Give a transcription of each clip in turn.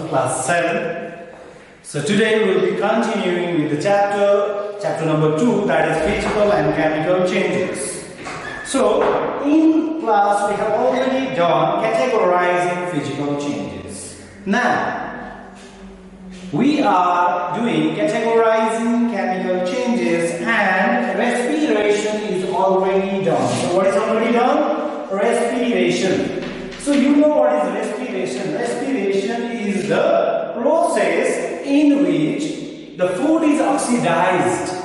class 7. So today we will be continuing with the chapter number 2, that is physical and chemical changes. So in class we have already done categorizing physical changes. Now we are doing categorizing chemical changes, and respiration is already done. So what is already done? Respiration. So you know what is respiration. Respiration is the process in which the food is oxidized,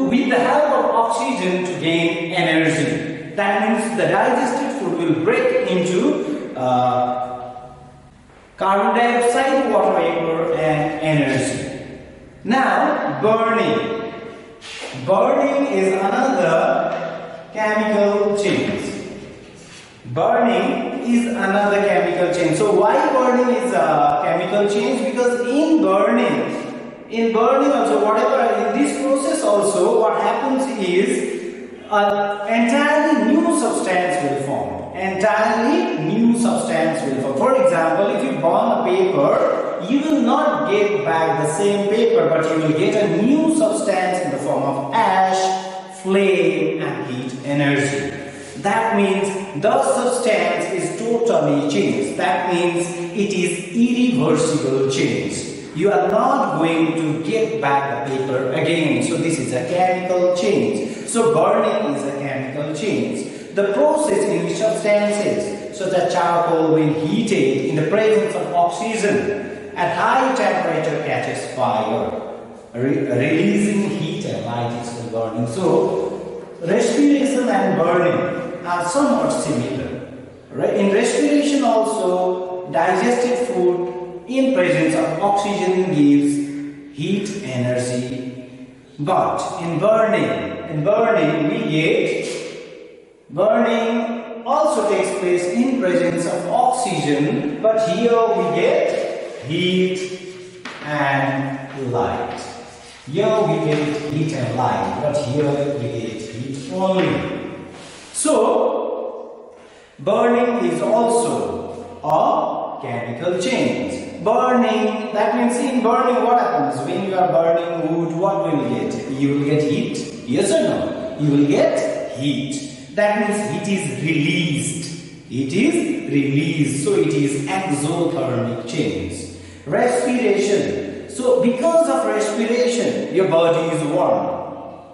with the help of oxygen to gain energy. That means the digested food will break into carbon dioxide, water vapor and energy. Now burning. Burning is another chemical change. Burning is another chemical change. So why burning is a chemical change? Because in burning also, whatever in this process also, what happens is an entirely new substance will form. For example, if you burn a paper, you will not get back the same paper, but you will get a new substance in the form of ash, flame and heat energy. That means the substance is totally changed. That means it is irreversible change. You are not going to get back the paper again. So this is a chemical change. So burning is a chemical change. The process in which substances such as charcoal, when heated in the presence of oxygen at high temperature, catches fire, releasing heat and light is called burning. So respiration and burning are somewhat similar. In respiration also, digested food in presence of oxygen gives heat energy, but in burning also takes place in presence of oxygen, but here we get heat and light. Here we get heat and light, but here we get heat only. So burning is also a chemical change. Burning, that means in burning what happens? When you are burning wood, what will you get? You will get heat? Yes or no? You will get heat. That means heat is released. So it is exothermic change. Respiration. So because of respiration, your body is warm.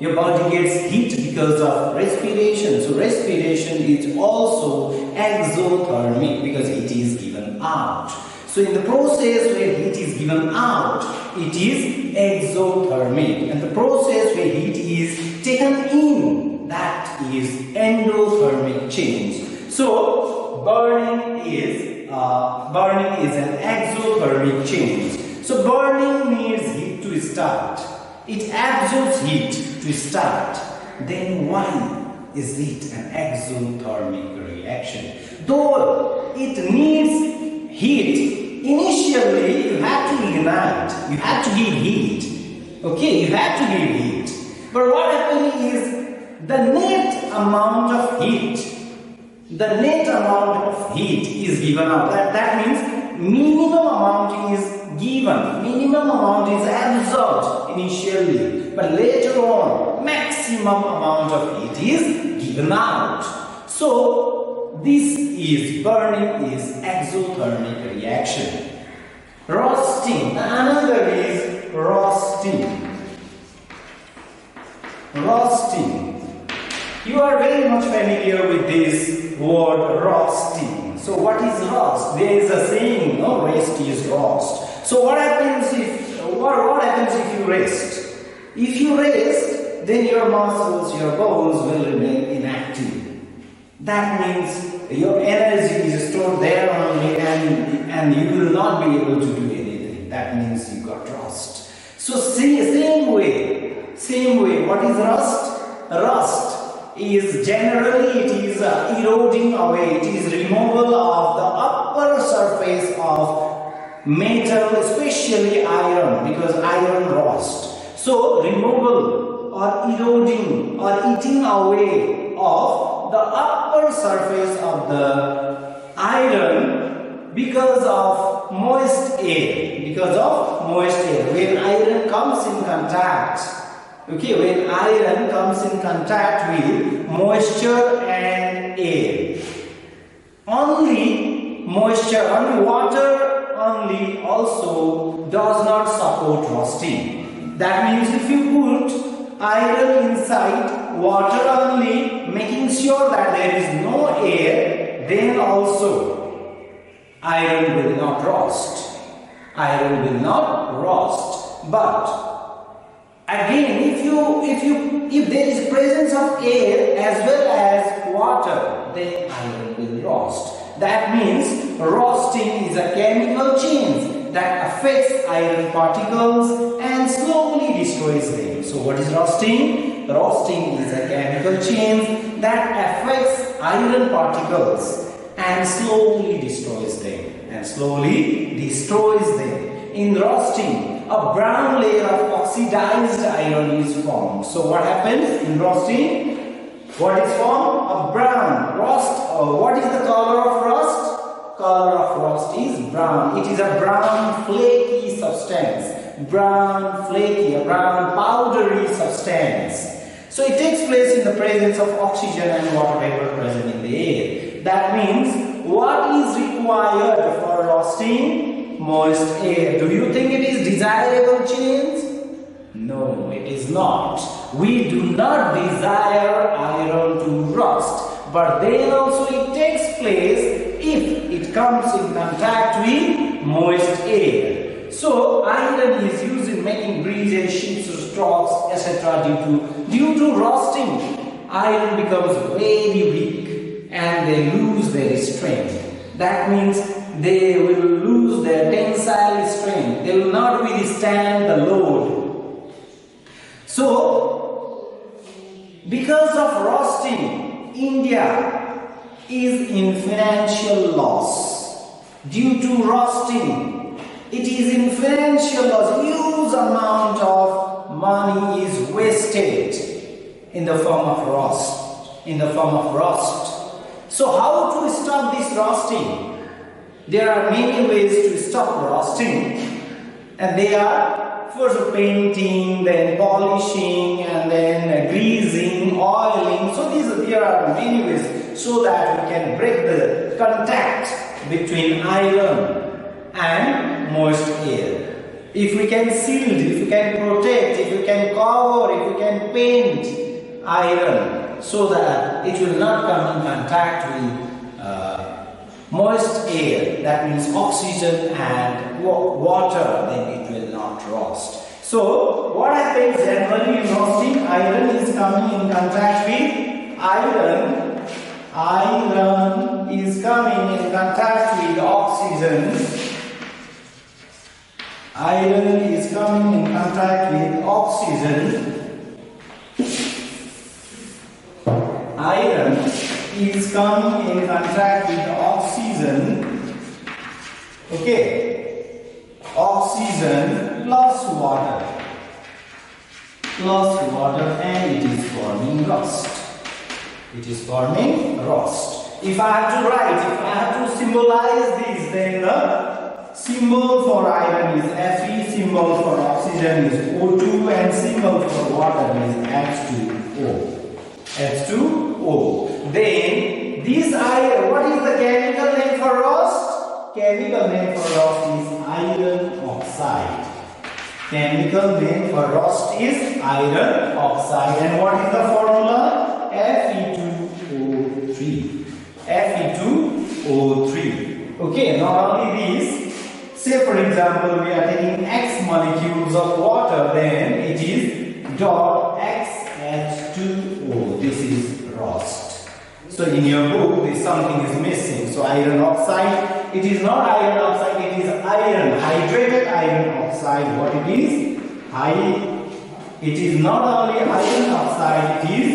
Your body gets heat because of respiration. So respiration is also exothermic because it is given out. So in the process where heat is given out, it is exothermic, and the process where heat is taken in, that is endothermic change. So burning is an exothermic change. So burning needs heat to start. It absorbs heat to start. Then why is it an exothermic reaction? Though it needs heat, initially you have to ignite, you have to give heat. Okay, you have to give heat. But what happens is the net amount of heat is given out. That means minimum amount is given, minimum amount is absorbed initially, but later on maximum amount of heat is given out. So this is burning is exothermic reaction. Roasting, another is roasting. You are very much familiar with this word roasting. So what is roast? There is a saying, no, rest is roast. So what happens if you rest? If you rest, then your muscles, your bones will remain inactive. That means your energy is stored there only, and you will not be able to do anything. That means you got rust. So same way, what is rust? Rust is generally eroding away. It is removal of the upper surface of metal, especially iron, because iron rust. So removal or eroding or eating away of the upper surface of the iron because of moist air. Because of moist air. When iron comes in contact, okay, when iron comes in contact with moisture and air, only moisture, only water only also does not support rusting. That means if you put iron inside water only, making sure that there is no air, then also iron will not rust. Iron will not rust. But again, if there is presence of air as well as water, then iron will rust. That means rusting is a chemical change that affects iron particles and slowly destroys them. So what is rusting? Rusting is a chemical change that affects iron particles and slowly destroys them. In rusting, a brown layer of oxidized iron is formed. So what happens in rusting? What is formed? A brown rust. What is the color of rust? Color of rust is brown. It is a brown flaky substance. Brown flaky, a brown powdery substance. So it takes place in the presence of oxygen and water vapor present in the air. That means what is required for rusting? Moist air. Do you think it is desirable change? No, it is not. We do not desire iron to rust, but then also it takes place if it comes in contact with moist air. So iron is used in making bridges, ships, straws, etc. Due to rusting, iron becomes very weak and they lose their strength. That means they will lose their tensile strength. They will not withstand the load. So, because of rusting, India is in financial loss. Due to rusting, it is in financial loss. Huge amount of money is wasted in the form of rust. So how to stop this rusting? There are many ways to stop rusting, and they are first painting, then polishing, and then greasing, oiling. So there are many ways so that we can break the contact between iron and moist air. If we can shield, if we can protect, if we can cover, if we can paint iron so that it will not come in contact with moist air, that means oxygen and water, then it will not rust. So what happens generally in rusting? Iron is coming in contact with iron. Iron is coming in contact with oxygen. Iron is coming in contact with oxygen. Iron is coming in contact with oxygen. Okay. Oxygen plus water. And it is forming rust. If I have to write, if I have to symbolize this, then the symbol for iron is Fe, symbol for oxygen is O2, and symbol for water is H2O. Then this iron, what is the chemical name for rust? Chemical name for rust is iron oxide. Chemical name for rust is iron oxide. And what is the formula? Fe2O3. Fe2O3. Okay, not only this, say for example we are taking X molecules of water, then it is dot XH2O. This is rust. So in your book, this something is missing. So iron oxide, it is not iron oxide, it is iron, hydrated iron oxide. What it is? It is not only iron oxide, it is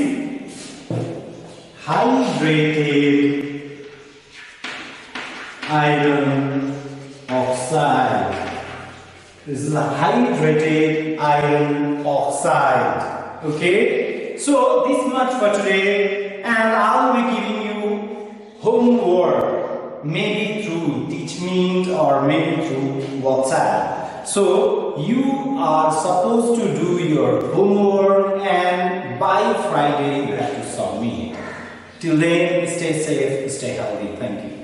hydrated iron oxide. This is a hydrated iron oxide. Okay? So this much for today, and I'll be giving you homework, maybe through through Teachmeet or maybe through WhatsApp. So you are supposed to do your homework and by Friday you have to submit. Till then, stay safe, stay healthy. Thank you.